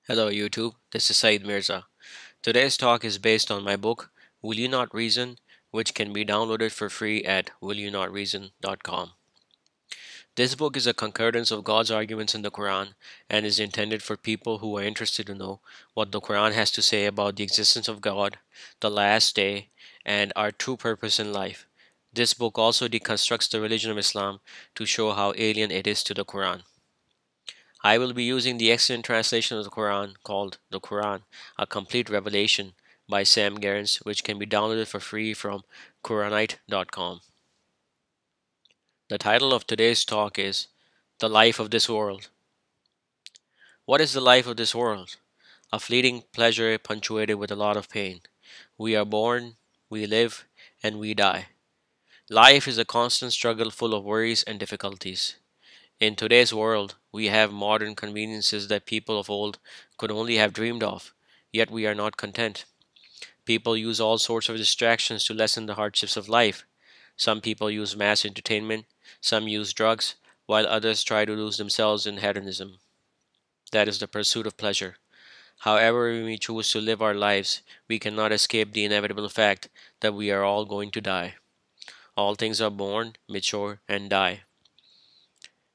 Hello YouTube, this is Said Mirza. Today's talk is based on my book, Will You Not Reason, which can be downloaded for free at willyouNotReason.com. This book is a concordance of God's arguments in the Quran and is intended for people who are interested to know what the Quran has to say about the existence of God, the last day, and our true purpose in life. This book also deconstructs the religion of Islam to show how alien it is to the Quran. I will be using the excellent translation of the Quran called The Quran, A Complete Revelation by Sam Gerrans, which can be downloaded for free from Qur'anite.com. The title of today's talk is The Life of This World. What is the life of this world? A fleeting pleasure punctuated with a lot of pain. We are born, we live, and we die. Life is a constant struggle full of worries and difficulties. In today's world, we have modern conveniences that people of old could only have dreamed of, yet we are not content. People use all sorts of distractions to lessen the hardships of life. Some people use mass entertainment, some use drugs, while others try to lose themselves in hedonism. That is the pursuit of pleasure. However we may choose to live our lives, we cannot escape the inevitable fact that we are all going to die. All things are born, mature, and die.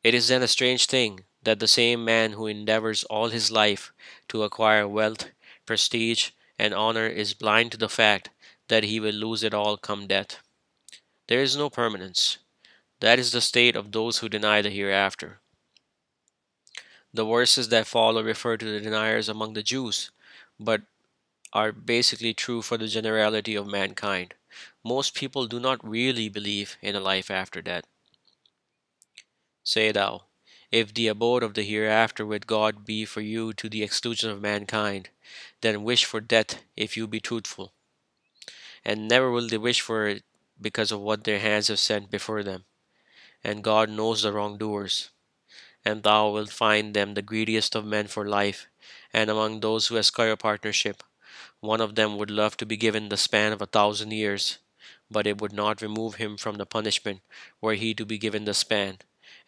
It is then a strange thing that the same man who endeavors all his life to acquire wealth, prestige, and honor is blind to the fact that he will lose it all come death. There is no permanence. That is the state of those who deny the hereafter. The verses that follow refer to the deniers among the Jews, but are basically true for the generality of mankind. Most people do not really believe in a life after death. Say thou, if the abode of the hereafter with God be for you to the exclusion of mankind, then wish for death if you be truthful. And never will they wish for it because of what their hands have sent before them. And God knows the wrongdoers. And thou wilt find them the greediest of men for life, and among those who aspire partnership, one of them would love to be given the span of 1,000 years, but it would not remove him from the punishment were he to be given the span,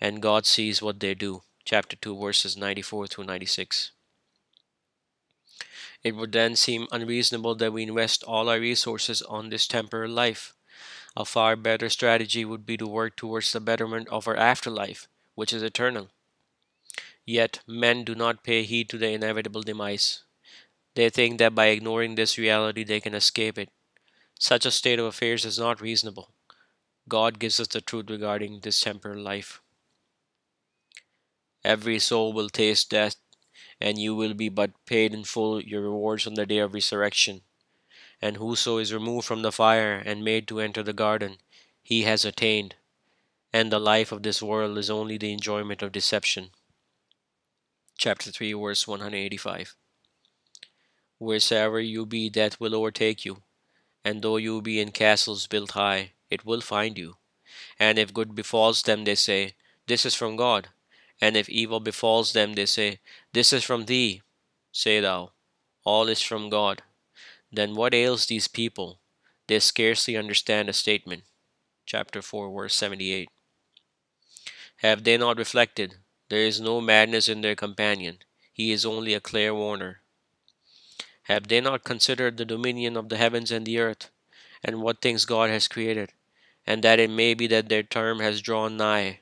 and God sees what they do. Chapter 2, verses 94 through 96. It would then seem unreasonable that we invest all our resources on this temporal life. A far better strategy would be to work towards the betterment of our afterlife, which is eternal. Yet men do not pay heed to the inevitable demise. They think that by ignoring this reality they can escape it. Such a state of affairs is not reasonable. God gives us the truth regarding this temporal life. Every soul will taste death, and you will be but paid in full your rewards on the day of resurrection. And whoso is removed from the fire and made to enter the garden, he has attained, and the life of this world is only the enjoyment of deception. Chapter 3, verse 185. Wheresoever you be, death will overtake you, and though you be in castles built high, it will find you. And if good befalls them, they say, This is from God. And if evil befalls them, they say, This is from thee. Say thou, All is from God. Then what ails these people? They scarcely understand a statement. Chapter 4, verse 78. Have they not reflected? There is no madness in their companion. He is only a clear warner. Have they not considered the dominion of the heavens and the earth, and what things God has created, and that it may be that their term has drawn nigh?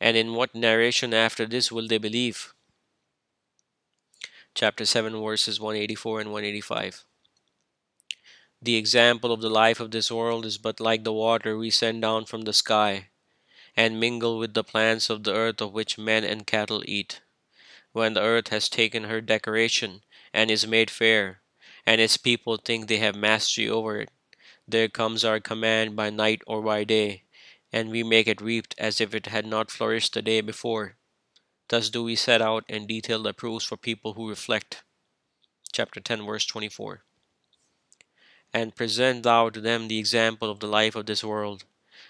And in what narration after this will they believe? Chapter 7, verses 184 and 185. The example of the life of this world is but like the water we send down from the sky, and mingle with the plants of the earth of which men and cattle eat. When the earth has taken her decoration, and is made fair, and its people think they have mastery over it, there comes our command by night or by day, and we make it reap as if it had not flourished the day before. Thus do we set out and detail the proofs for people who reflect. Chapter 10, verse 24. And present thou to them the example of the life of this world,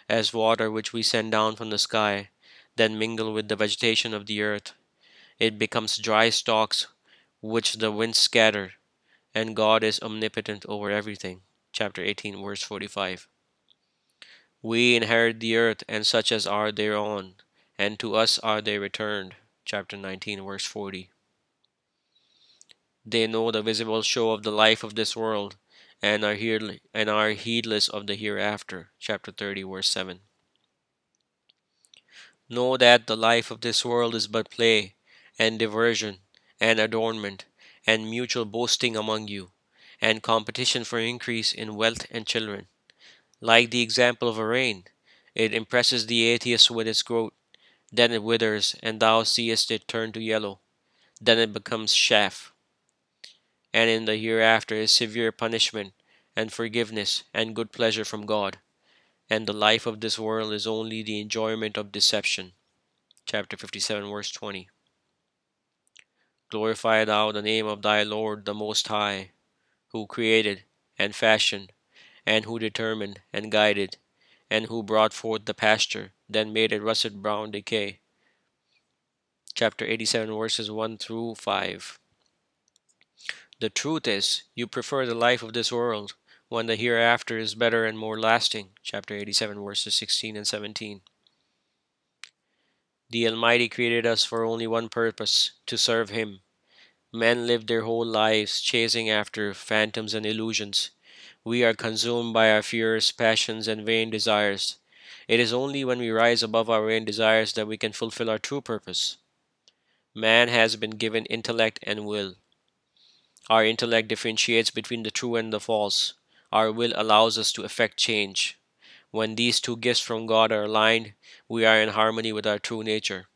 as water which we send down from the sky, then mingle with the vegetation of the earth. It becomes dry stalks which the winds scatter, and God is omnipotent over everything. Chapter 18, verse 45. We inherit the earth and such as are thereon, and to us are they returned. Chapter 19, verse 40. They know the visible show of the life of this world, and are heedless of the hereafter. Chapter 30, verse 7. Know that the life of this world is but play, and diversion, and adornment, and mutual boasting among you, and competition for increase in wealth and children. Like the example of a rain, it impresses the atheist with its growth, then it withers, and thou seest it turn to yellow, then it becomes chaff. And in the hereafter is severe punishment, and forgiveness, and good pleasure from God. And the life of this world is only the enjoyment of deception. Chapter 57, verse 20. Glorify thou the name of thy Lord the Most High, who created, and fashioned, and who determined, and guided, and who brought forth the pasture, then made it russet brown decay. Chapter 87, verses 1 through 5. The truth is, you prefer the life of this world, when the hereafter is better and more lasting. Chapter 87, verses 16 and 17. The Almighty created us for only one purpose, to serve Him. Men live their whole lives chasing after phantoms and illusions. We are consumed by our fears, passions, and vain desires. It is only when we rise above our vain desires that we can fulfill our true purpose. Man has been given intellect and will. Our intellect differentiates between the true and the false. Our will allows us to effect change. When these two gifts from God are aligned, we are in harmony with our true nature.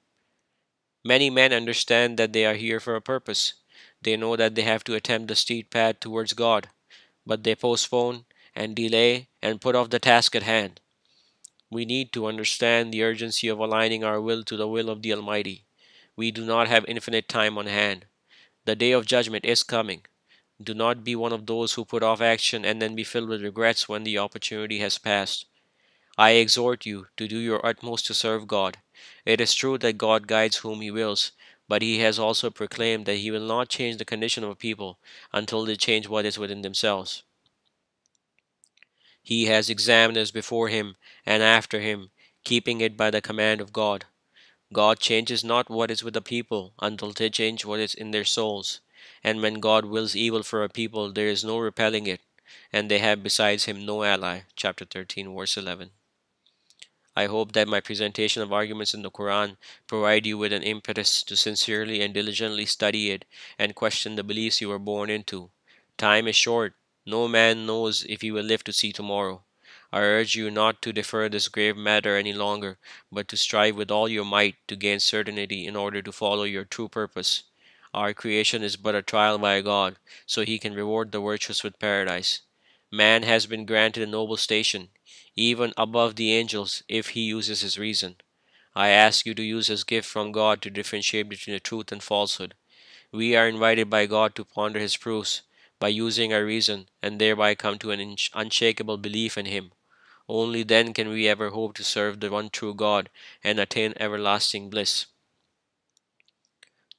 Many men understand that they are here for a purpose. They know that they have to attempt the steep path towards God, but they postpone and delay and put off the task at hand. We need to understand the urgency of aligning our will to the will of the Almighty. We do not have infinite time on hand. The day of judgment is coming. Do not be one of those who put off action and then be filled with regrets when the opportunity has passed. I exhort you to do your utmost to serve God. It is true that God guides whom He wills, but He has also proclaimed that He will not change the condition of a people until they change what is within themselves. He has examined us before Him and after Him, keeping it by the command of God. God changes not what is with the people until they change what is in their souls. And when God wills evil for a people, there is no repelling it, and they have besides Him no ally. Chapter 13, verse 11. I hope that my presentation of arguments in the Qur'an provide you with an impetus to sincerely and diligently study it and question the beliefs you were born into. Time is short. No man knows if he will live to see tomorrow. I urge you not to defer this grave matter any longer, but to strive with all your might to gain certainty in order to follow your true purpose. Our creation is but a trial by God, so He can reward the virtuous with paradise. Man has been granted a noble station, even above the angels, if he uses his reason. I ask you to use this gift from God to differentiate between the truth and falsehood. We are invited by God to ponder His proofs by using our reason and thereby come to an unshakable belief in Him. Only then can we ever hope to serve the one true God and attain everlasting bliss.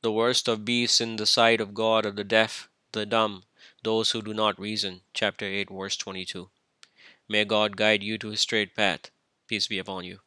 The worst of beasts in the sight of God are the deaf, the dumb, those who do not reason. Chapter 8, verse 22. May God guide you to His straight path. Peace be upon you.